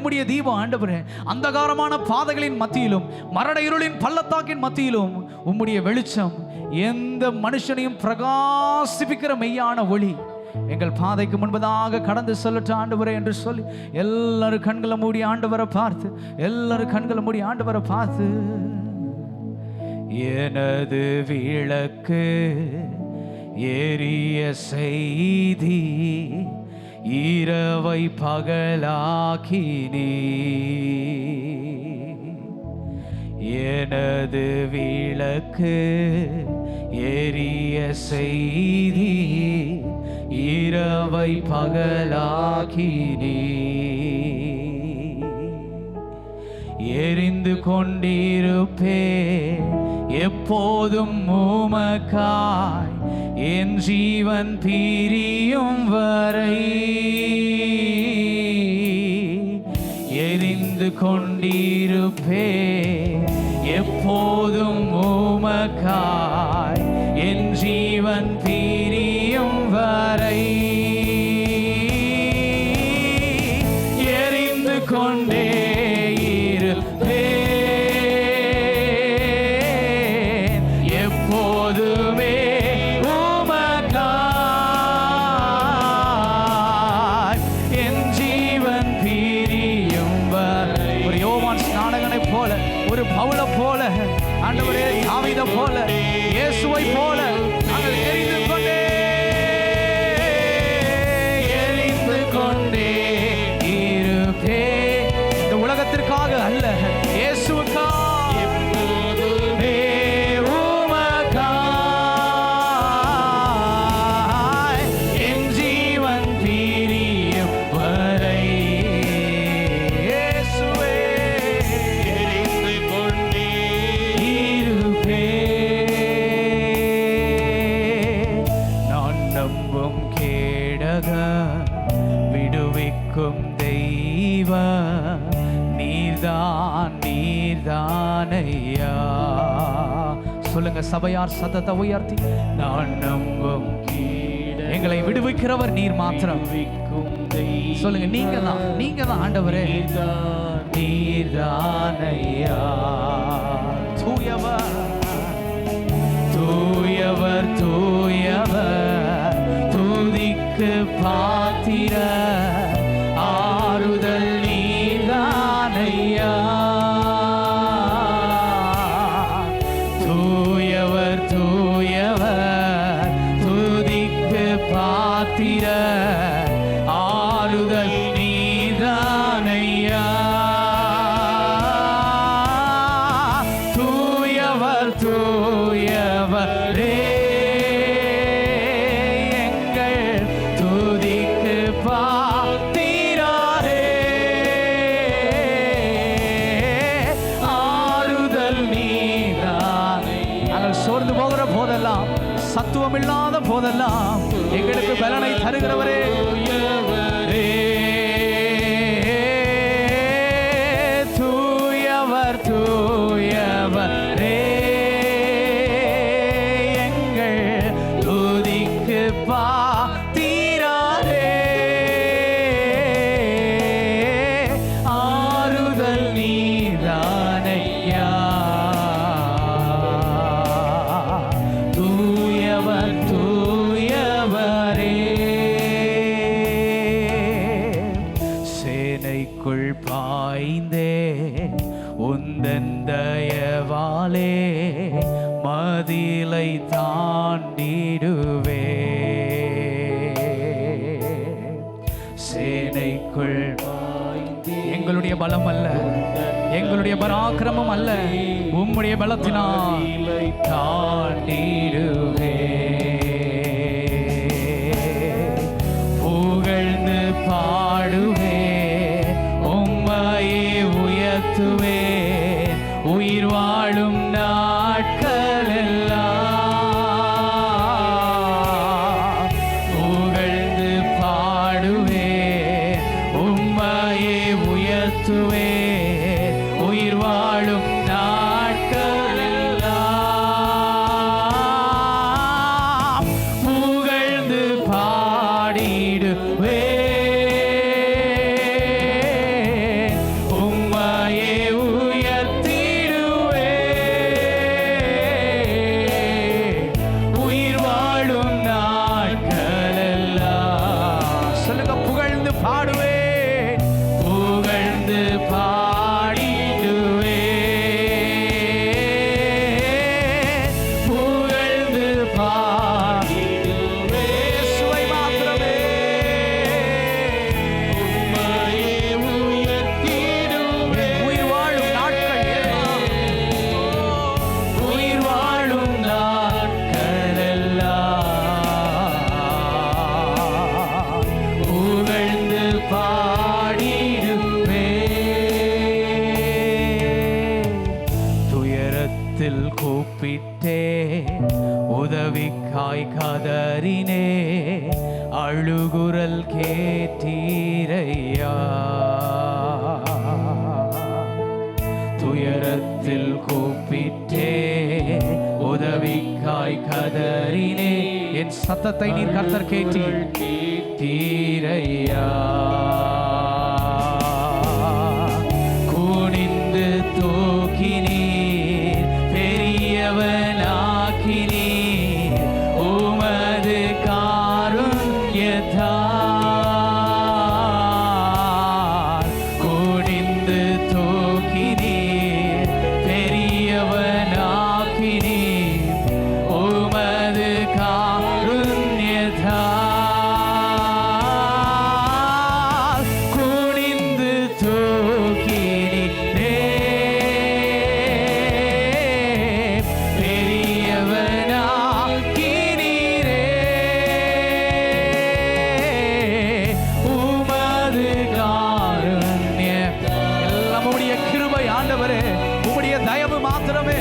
உம்முடைய தீபம் ஆண்டவரே. அந்தகாரமான பாதைகளின் மத்தியிலும் மரண இருளின் பள்ளத்தாக்கின் மத்தியிலும் உம்முடைய வெளிச்சம் எந்த மனுஷனையும் பிரகாசிப்பிக்கிற மெய்யான ஒளி எங்கள் பாதைக்கு முன்பதாக கடந்து சொல்லட்டு ஆண்டவரே என்று சொல்லி எல்லாரும் கண்களை மூடி ஆண்டவரை பார்த்து, எல்லாரும் கண்களை மூடி ஆண்டவரை பார்த்து, எனது விளக்கு எரிய செய்தி இரவை பகலாக்கினீ, எனது விளக்கு எரிய செய்தி இரவை பகலாக்கினீ, எரிந்து கொண்டிருப்பே எப்போதும் உமக்காய் என் ஜீவன் பிரியும் வரை, எரிந்து கொண்டிருப்பே எப்போதும் உமக்காய் என் ஜீவன் பிரியும் வரை, எரிந்து கொண்டே போல இயேசுவை போல நாங்கள் எரிந்து கொண்டே இருப்பே. இந்த உலகத்திற்காக அல்ல, இயேசுவுக்காக என் ஜீவன் பிரியும் வரை, இயேசுவே எரிந்து கொண்டே இருப்பே. விடுவிக்கும் தெய்வ நீர்தான் நீர்தானையா. சொல்லுங்க சபையார் சத்தத்தை உயர்த்தி, நான் நம்பும் எங்களை விடுவிக்கிறவர் நீர் மாத்திரம். சொல்லுங்க, நீங்க தான் ஆண்டவரே, நீர்தானையா. தூயவர் தூயவர் தூயவர் துதிக்கு பாத்திர ஆறுதல் நீர்தானையா. தூயவர் தூயவர் துதிக்கு பாத்திர ஆறுதல் நீர்தானையா. தூயவர் தூயவரே சத்துவம் இல்லாத போதெல்லாம் எங்களுக்கு பலனை தருகிறவரே, தூயவர் தூயவரே எங்கள் துதிக்கு பாத்திரரே, ஆறுதல் நீர்தானையா. சேனைக்குள் பாய்ந்தே உந்தன் தயவாலே மதிலை தாண்டிடுவே. சேனைக்குள் எங்களுடைய பலம் அல்ல, எங்களுடைய பராக்கிரமம் அல்ல, உம்முடைய பலத்தினால் தாண்டிடுவே. புகழ்ந்து பாடுவே, உம்மையே உயர்த்துவே, உயிர் வாழும் நாட்கள் எல்லாம். புகழ்ந்து பாடுவே, உம்மையே உயர்த்துவே, உயிர் வாழும் நாட்கள் எல்லாம். கதறினே அழுகுரல் கேட்டீரையா. துயரத்தில் கூப்பிட்டே உதவிக்காய் கதறினே. என் சத்தத்தை நீர் கர்த்தர் கேட்டீரையா. குனிந்து தூக்கினீர் பெரியவனாக்கினீர் உமது காருண்யத்தால். குனிந்து தூக்கினீர் பெரியவனாக்கினீர் உமது காருண்யத்தால். குனிந்து தூக்கினீரே பெரியவனாக்கினீரே உமது காருண்ய. எல்லாம் உம்முடைய கிருபை ஆண்டவரே, உம்முடைய தயவு மாத்திரமே.